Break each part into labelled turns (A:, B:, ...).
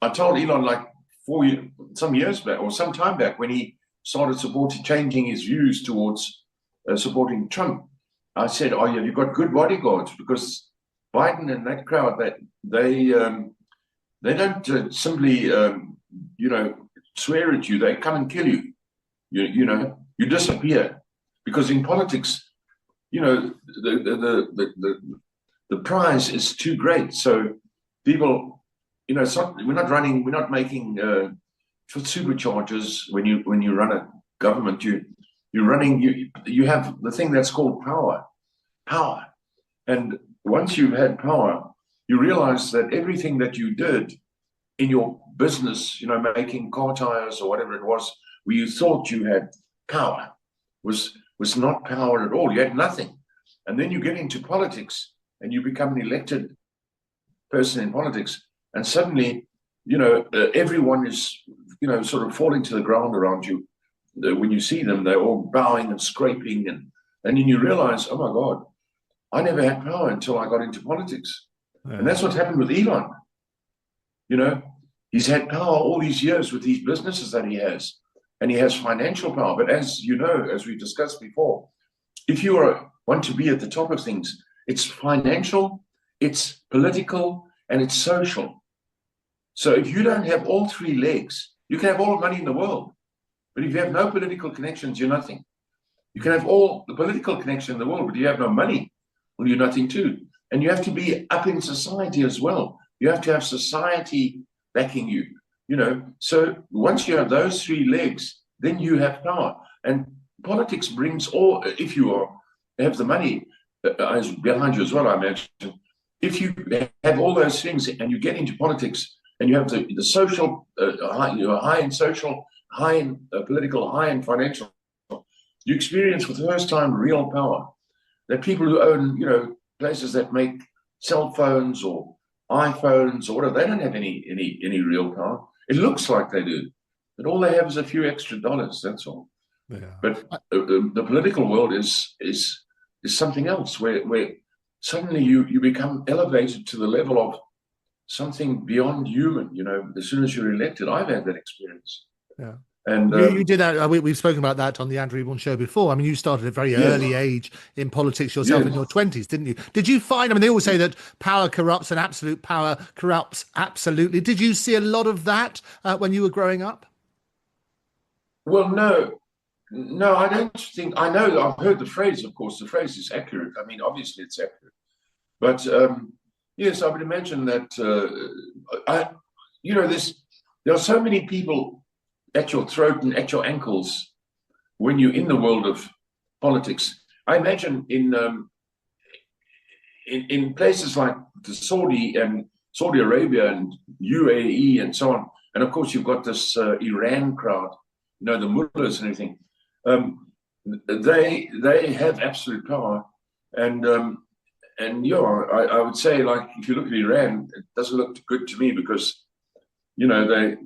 A: I told Elon like some years back or some time back when he started changing his views towards supporting Trump. I said, "Oh, yeah, you've got good bodyguards because Biden and that crowd that they don't simply swear at you; they come and kill you. You disappear because in politics, the prize is too great. So people, we're not making for superchargers when you run a government. You have the thing that's called power, and once you've had power, you realize that everything that you did in your business, making car tires or whatever it was, where you thought you had power, was not power at all. You had nothing. And then you get into politics and you become an elected person in politics, and suddenly, everyone is, sort of falling to the ground around you. When you see them, they're all bowing and scraping, and then you realize, oh my God, I never had power until I got into politics.
B: Yeah.
A: And that's what's happened with Elon. He's had power all these years with these businesses that he has, and he has financial power. But as you know, as we discussed before, if you want to be at the top of things, it's financial, it's political, and it's social. So if you don't have all three legs, you can have all the money in the world, but if you have no political connections, you're nothing. You can have all the political connection in the world, but you have no money, well, you're nothing too. And you have to be up in society as well. You have to have society backing you, So once you have those three legs, then you have power. And politics brings if you have the money behind you as well, I imagine. If you have all those things and you get into politics and you have the social, high in social, high in political, high in financial, you experience for the first time real power. There are people who own, places that make cell phones or iPhones or whatever. They don't have any real power. It looks like they do, but all they have is a few extra dollars. That's all.
B: Yeah.
A: But the political world is something else, where suddenly you become elevated to the level of something beyond human. As soon as you're elected, I've had that experience.
B: Yeah.
A: And
B: you did that. We've spoken about that on the Andrew Ewan show before. I mean, you started at a very early age in politics yourself in your 20s, didn't you? Did you find, they always say that power corrupts and absolute power corrupts absolutely. Did you see a lot of that when you were growing up?
A: Well, no, I don't think. I know I've heard the phrase, of course. The phrase is accurate. I mean, obviously it's accurate. But yes, I would imagine that, there are so many people at your throat and at your ankles when you're in the world of politics. I imagine in places like Saudi Arabia and UAE and so on, and of course you've got this Iran crowd, the mullahs and everything. They have absolute power, and I would say, like, if you look at Iran, it doesn't look good to me because they're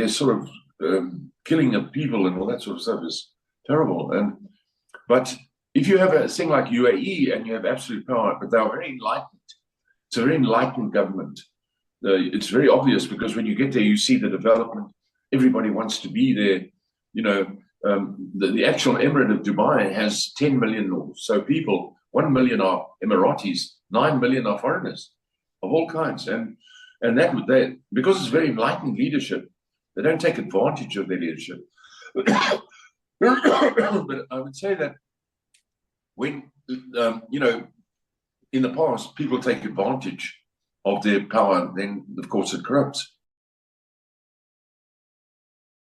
A: sort of killing of people and all that sort of stuff is terrible. But if you have a thing like UAE and you have absolute power, but they are very enlightened. It's a very enlightened government. It's very obvious because when you get there, you see the development. Everybody wants to be there. The actual Emirate of Dubai has 10 million or so people. 1 million are Emiratis, 9 million are foreigners of all kinds. And because it's very enlightened leadership, they don't take advantage of their leadership. But I would say that when, in the past, people take advantage of their power, then, of course, it corrupts.